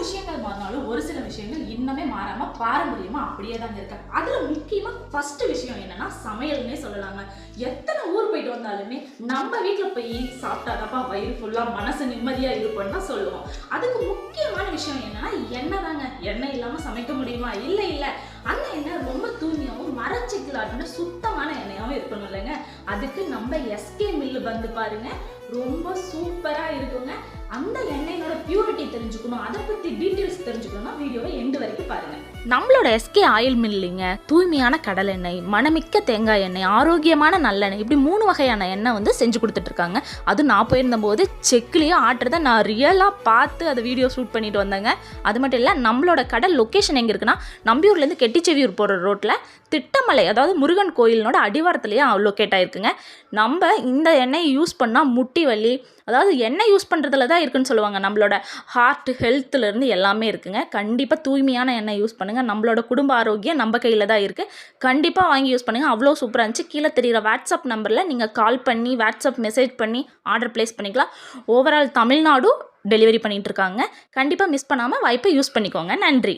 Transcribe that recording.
விஷயங்கள் மாறினாலும் ஒரு சில விஷயங்கள் இன்னமே மாறாம பாரம்பரியமா அப்படியே தாங்க இருக்கு. அதுல முக்கியமா ஃபர்ஸ்ட் விஷயம் என்னன்னா சமையல்னே சொல்லலாங்க. எத்தனை ஊர் போயிட்டு வந்தாலுமே நம்ம வீட்டுல போய் சாப்பிட்டாதாப்பா வயிறு ஃபுல்லா மனசு நிம்மதியா இருக்கும்னு தான் சொல்லுவோம். அதுக்கு முக்கியமான விஷயம் என்னன்னா எண்ணெய் தாங்க. எண்ணெய் இல்லாம சமைக்க முடியுமா? இல்ல இல்ல. அந்த எண்ணெய் ரொம்ப தூய்மையாகவும் மரச்சிக்கலாட்டுன்னு சுத்தமான எண்ணெயாகவும் இருக்கணும் இல்லைங்க. அதுக்கு நம்ம எஸ்கே மில்லு வந்து பாருங்க, ரொம்ப சூப்பரா இருக்குங்க. அந்த எண்ணெயோட பியூரிட்டி தெரிஞ்சுக்கணும், அதை பத்தி டீட்டெயில்ஸ் தெரிஞ்சுக்கணும்னா வீடியோவை எண்டு வரைக்கும் பாருங்க. நம்மளோட எஸ்கே ஆயில் மில்லிங்க தூய்மையான கடல் எண்ணெய், மணமிக்க தேங்காய் எண்ணெய், ஆரோக்கியமான நல்லெண்ணெய், இப்படி 3 வகையான எண்ணெய் வந்து செஞ்சு கொடுத்துட்டு இருக்காங்க. அது நான் போயிருந்தபோது செக்லேயே ஆட்டுறதை நான் ரியலாக பார்த்து அதை வீடியோ ஷூட் பண்ணிட்டு வந்தேங்க. அது மட்டும் இல்லை, நம்மளோட கடல் லொக்கேஷன் எங்கே இருக்குன்னா நம்பியூர்லேருந்து கெட்டிச்செவியூர் போகிற ரோட்டில் திட்டமலை, அதாவது முருகன் கோயிலினோட அடிவாரத்துலேயே லொக்கேட் ஆகிருக்குங்க. நம்ம இந்த எண்ணெயை யூஸ் பண்ணால் முட்டி வலி, அதாவது எண்ணெய் யூஸ் பண்ணுறதுல தான் இருக்குன்னு சொல்லுவாங்க. நம்மளோட ஹார்ட் ஹெல்த்துலேருந்து எல்லாமே இருக்குங்க. கண்டிப்பாக தூய்மையான எண்ணெய் யூஸ் பண்ணுங்கள். நம்மளோட குடும்ப ஆரோக்கியம் நம்ம கையில் தான் இருக்குது. கண்டிப்பாக வாங்கி யூஸ் பண்ணுங்கள். அவ்வளோ சூப்பராக இருந்துச்சு. கீழே தெரிகிற வாட்ஸ்அப் நம்பரில் நீங்கள் கால் பண்ணி வாட்ஸ்அப் மெசேஜ் பண்ணி ஆர்டர் ப்ளேஸ் பண்ணிக்கலாம். ஓவரால் தமிழ்நாடு டெலிவரி பண்ணிகிட்டு இருக்காங்க. கண்டிப்பாக மிஸ் பண்ணாமல் வாய்ப்பை யூஸ் பண்ணிக்கோங்க. நன்றி.